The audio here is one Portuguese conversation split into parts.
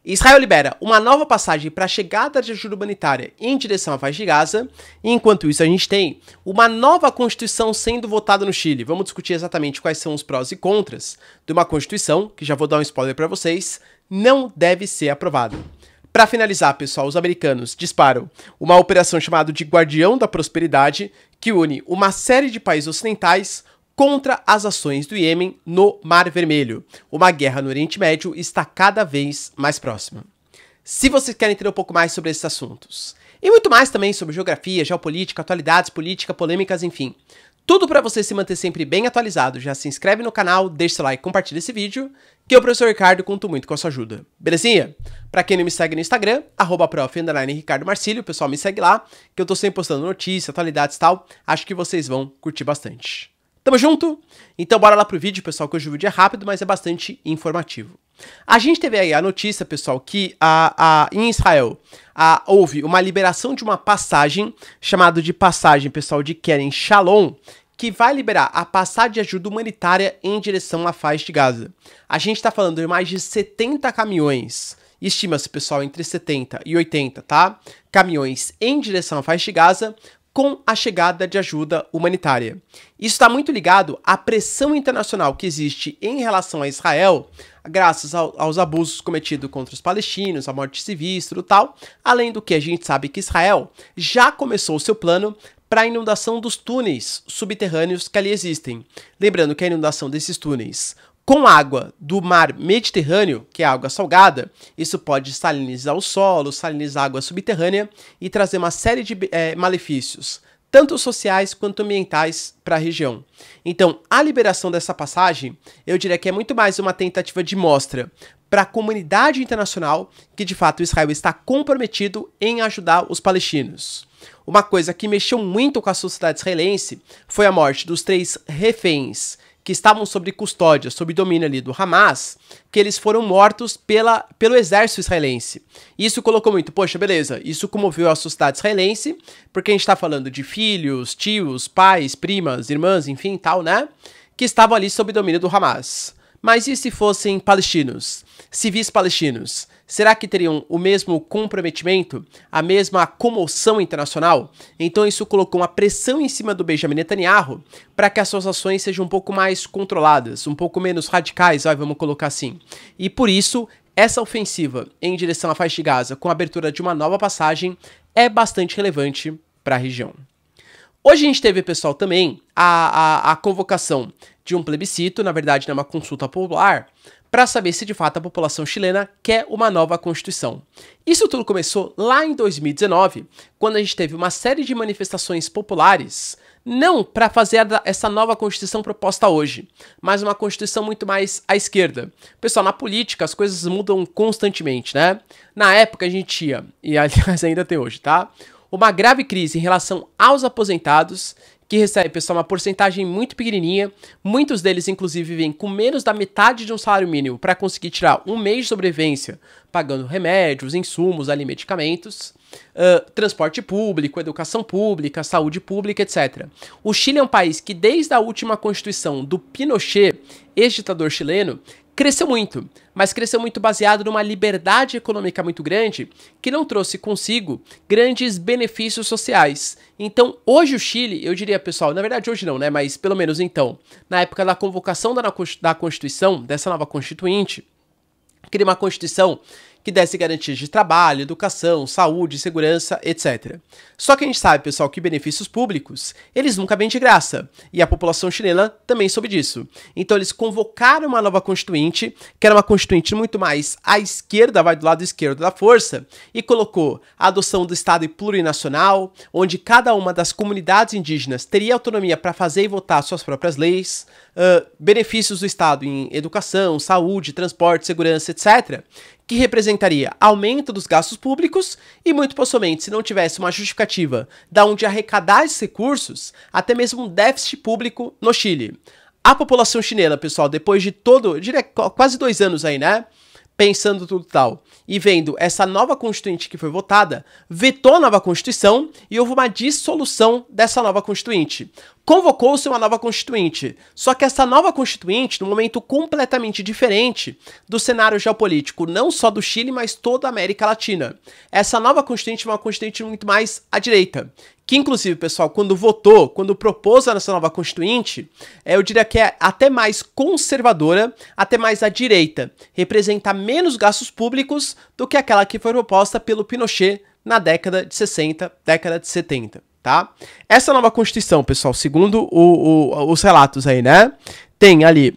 Israel libera uma nova passagem para a chegada de ajuda humanitária em direção à faixa de Gaza, e enquanto isso a gente tem uma nova constituição sendo votada no Chile. Vamos discutir exatamente quais são os prós e contras de uma constituição, que já vou dar um spoiler para vocês, não deve ser aprovada. Para finalizar, pessoal, os americanos disparam uma operação chamada de Guardião da Prosperidade, que une uma série de países ocidentais contra as ações do Iêmen no Mar Vermelho. Uma guerra no Oriente Médio está cada vez mais próxima. Se vocês querem entender um pouco mais sobre esses assuntos, e muito mais também sobre geografia, geopolítica, atualidades, política, polêmicas, enfim, tudo para você se manter sempre bem atualizado, já se inscreve no canal, deixa seu like e compartilha esse vídeo, que eu, professor Ricardo, conto muito com a sua ajuda. Belezinha? Pra quem não me segue no Instagram, @prof_ricardo_marcílio, pessoal, me segue lá, que eu tô sempre postando notícias, atualidades e tal, acho que vocês vão curtir bastante. Tamo junto? Então bora lá pro vídeo, pessoal, que hoje o vídeo é rápido, mas é bastante informativo. A gente teve aí a notícia, pessoal, que em Israel houve uma liberação de uma passagem, chamada de passagem, pessoal, de Kerem Shalom, que vai liberar a passagem de ajuda humanitária em direção à faixa de Gaza. A gente tá falando de mais de 70 caminhões, estima-se, pessoal, entre 70 e 80, tá? Caminhões em direção à faixa de Gaza, com a chegada de ajuda humanitária. Isso está muito ligado à pressão internacional que existe em relação a Israel, graças aos abusos cometidos contra os palestinos, a morte civis, tudo tal, além do que a gente sabe que Israel já começou o seu plano para a inundação dos túneis subterrâneos que ali existem. Lembrando que a inundação desses túneis com água do mar Mediterrâneo, que é água salgada, isso pode salinizar o solo, salinizar a água subterrânea e trazer uma série de malefícios, tanto sociais quanto ambientais, para a região. Então, a liberação dessa passagem, eu diria que é muito mais uma tentativa de mostra para a comunidade internacional que, de fato, Israel está comprometido em ajudar os palestinos. Uma coisa que mexeu muito com a sociedade israelense foi a morte dos 3 reféns que estavam sob custódia, sob domínio ali do Hamas, que eles foram mortos pelo exército israelense. Isso colocou muito, poxa, beleza, isso comoveu a sociedade israelense, porque a gente está falando de filhos, tios, pais, primas, irmãs, enfim, tal, né? Que estavam ali sob domínio do Hamas. Mas e se fossem palestinos, civis palestinos? Será que teriam o mesmo comprometimento, a mesma comoção internacional? Então isso colocou uma pressão em cima do Benjamin Netanyahu para que as suas ações sejam um pouco mais controladas, um pouco menos radicais, vamos colocar assim. E por isso, essa ofensiva em direção à faixa de Gaza, com a abertura de uma nova passagem, é bastante relevante para a região. Hoje a gente teve, pessoal, também a convocação de um plebiscito, na verdade, uma consulta popular, para saber se de fato a população chilena quer uma nova Constituição. Isso tudo começou lá em 2019, quando a gente teve uma série de manifestações populares, não para fazer essa nova Constituição proposta hoje, mas uma Constituição muito mais à esquerda. Pessoal, na política as coisas mudam constantemente, né? Na época a gente tinha, e aliás ainda tem hoje, tá? Uma grave crise em relação aos aposentados, que recebe, pessoal, uma porcentagem muito pequenininha. Muitos deles, inclusive, vivem com menos da metade de um salário mínimo para conseguir tirar um mês de sobrevivência, pagando remédios, insumos, ali, medicamentos, transporte público, educação pública, saúde pública, etc. O Chile é um país que, desde a última constituição do Pinochet, ex-ditador chileno, cresceu muito, mas cresceu muito baseado numa liberdade econômica muito grande que não trouxe consigo grandes benefícios sociais. Então, hoje o Chile, eu diria, pessoal, na verdade hoje não, né, mas pelo menos então, na época da convocação da Constituição, dessa nova Constituinte, queria uma Constituição que desse garantias de trabalho, educação, saúde, segurança, etc. Só que a gente sabe, pessoal, que benefícios públicos, eles nunca vêm de graça, e a população chilena também soube disso. Então eles convocaram uma nova constituinte, que era uma constituinte muito mais à esquerda, vai do lado esquerdo da força, e colocou a adoção do Estado plurinacional, onde cada uma das comunidades indígenas teria autonomia para fazer e votar suas próprias leis, benefícios do Estado em educação, saúde, transporte, segurança, etc., que representaria aumento dos gastos públicos e, muito possivelmente, se não tivesse uma justificativa da onde arrecadar esses recursos, até mesmo um déficit público no Chile. A população chilena, pessoal, depois de eu diria quase 2 anos aí, né, pensando tudo tal, e vendo essa nova Constituinte que foi votada, vetou a nova Constituição e houve uma dissolução dessa nova Constituinte. Convocou-se uma nova Constituinte, só que essa nova Constituinte, num momento completamente diferente do cenário geopolítico, não só do Chile, mas toda a América Latina. Essa nova Constituinte é uma Constituinte muito mais à direita, que inclusive, pessoal, quando votou, quando propôs essa nova Constituinte, eu diria que é até mais conservadora, até mais à direita, representa menos gastos públicos do que aquela que foi proposta pelo Pinochet na década de 60, década de 70. Tá? Essa nova Constituição, pessoal, segundo os relatos aí, né, tem ali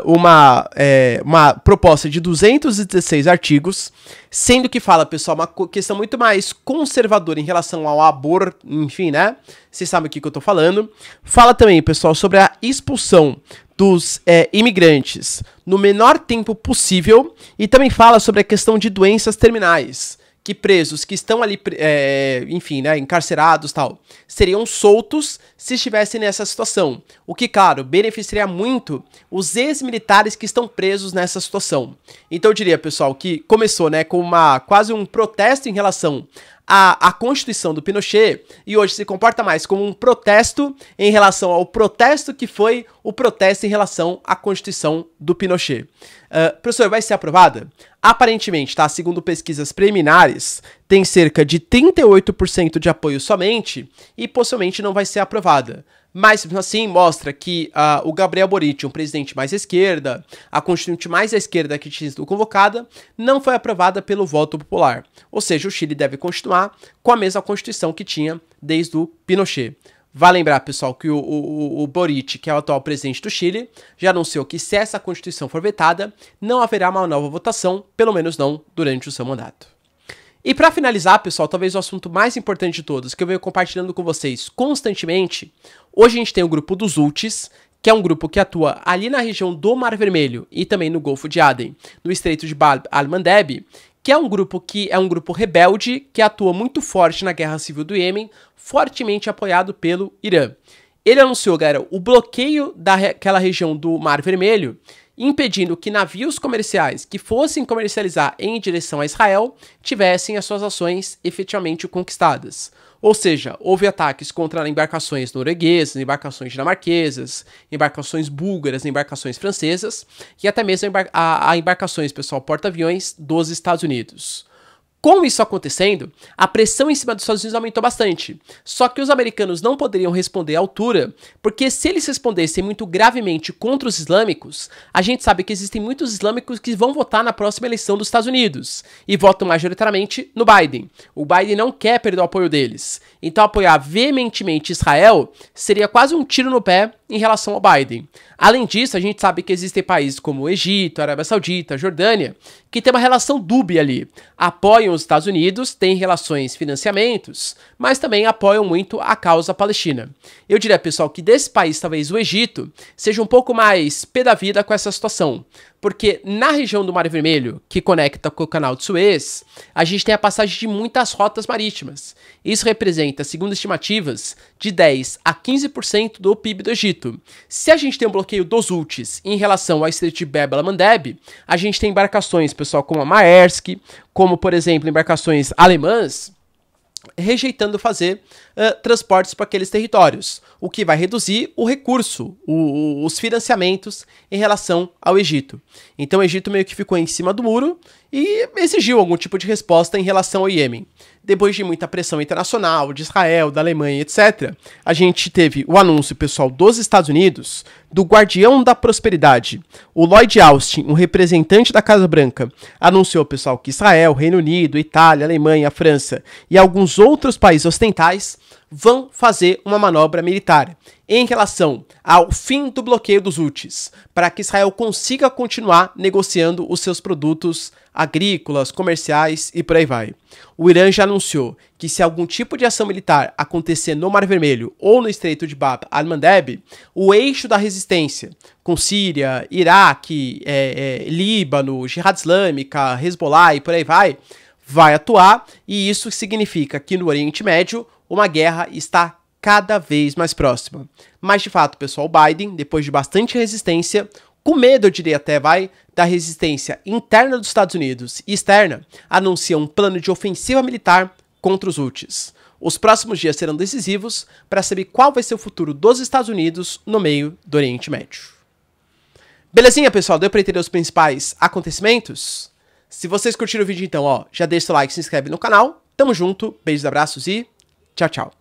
uma proposta de 216 artigos, sendo que fala, pessoal, uma questão muito mais conservadora em relação ao aborto, enfim, né, vocês sabem o que eu tô falando. Fala também, pessoal, sobre a expulsão dos imigrantes no menor tempo possível e também fala sobre a questão de doenças terminais, que presos que estão ali, enfim, né, encarcerados tal, seriam soltos se estivessem nessa situação. O que, claro, beneficiaria muito os ex-militares que estão presos nessa situação. Então eu diria, pessoal, que começou, né, com quase um protesto em relação à Constituição do Pinochet e hoje se comporta mais como um protesto em relação ao protesto que foi o protesto em relação à Constituição do Pinochet. Professor, vai ser aprovada? Aparentemente, tá? Segundo pesquisas preliminares, tem cerca de 38% de apoio somente e possivelmente não vai ser aprovada. Mas, assim, mostra que o Gabriel Boric, um presidente mais à esquerda, a constituinte mais à esquerda que tinha sido convocada, não foi aprovada pelo voto popular. Ou seja, o Chile deve continuar com a mesma Constituição que tinha desde o Pinochet. Vale lembrar, pessoal, que o Boric, que é o atual presidente do Chile, já anunciou que se essa Constituição for vetada, não haverá uma nova votação, pelo menos não durante o seu mandato. E para finalizar, pessoal, talvez o assunto mais importante de todos, que eu venho compartilhando com vocês constantemente, hoje a gente tem o grupo dos Houthis, que é um grupo que atua ali na região do Mar Vermelho e também no Golfo de Aden, no Estreito de Bab al-Mandeb, que é um grupo rebelde que atua muito forte na guerra civil do Iêmen, fortemente apoiado pelo Irã. Ele anunciou, galera, o bloqueio daquela região do Mar Vermelho, impedindo que navios comerciais que fossem comercializar em direção a Israel tivessem as suas ações efetivamente conquistadas. Ou seja, houve ataques contra embarcações norueguesas, embarcações dinamarquesas, embarcações búlgaras, embarcações francesas e até mesmo a embarcações, pessoal, porta-aviões dos Estados Unidos. Com isso acontecendo, a pressão em cima dos Estados Unidos aumentou bastante. Só que os americanos não poderiam responder à altura, porque se eles respondessem muito gravemente contra os islâmicos, a gente sabe que existem muitos islâmicos que vão votar na próxima eleição dos Estados Unidos, e votam majoritariamente no Biden. O Biden não quer perder o apoio deles. Então apoiar veementemente Israel seria quase um tiro no pé em relação ao Biden. Além disso, a gente sabe que existem países como o Egito, a Arábia Saudita, a Jordânia, que tem uma relação dúbia ali. Apoiam os Estados Unidos, têm relações, financiamentos, mas também apoiam muito a causa palestina. Eu diria, pessoal, que desse país, talvez o Egito, seja um pouco mais pé da vida com essa situação. Porque na região do Mar Vermelho, que conecta com o Canal de Suez, a gente tem a passagem de muitas rotas marítimas. Isso representa, segundo estimativas, de 10 a 15% do PIB do Egito. Se a gente tem um bloqueio dos Houthis em relação ao Estreito de Bab el-Mandeb, a gente tem embarcações, pessoal, como a Maersk, como, por exemplo, embarcações alemãs, rejeitando fazer transportes para aqueles territórios, o que vai reduzir o recurso, os financiamentos em relação ao Egito. Então o Egito meio que ficou em cima do muro e exigiu algum tipo de resposta em relação ao Iêmen. Depois de muita pressão internacional, de Israel, da Alemanha, etc., a gente teve o anúncio, pessoal, dos Estados Unidos, do Guardião da Prosperidade. O Lloyd Austin, um representante da Casa Branca, anunciou, pessoal, que Israel, Reino Unido, Itália, Alemanha, França e alguns outros países ocidentais vão fazer uma manobra militar em relação ao fim do bloqueio dos Houthis, para que Israel consiga continuar negociando os seus produtos agrícolas, comerciais e por aí vai. O Irã já anunciou que se algum tipo de ação militar acontecer no Mar Vermelho ou no Estreito de Bab al-Mandeb, o eixo da resistência, com Síria, Iraque, Líbano, Jihad Islâmica, Hezbollah e por aí vai atuar, e isso significa que no Oriente Médio uma guerra está cada vez mais próxima. Mas de fato, pessoal, o Biden, depois de bastante resistência, com medo, eu diria até, da resistência interna dos Estados Unidos e externa, anuncia um plano de ofensiva militar contra os Houthis. Os próximos dias serão decisivos para saber qual vai ser o futuro dos Estados Unidos no meio do Oriente Médio. Belezinha, pessoal? Deu para entender os principais acontecimentos? Se vocês curtiram o vídeo, então, já deixa o like, se inscreve no canal. Tamo junto, beijos, abraços e tchau, tchau.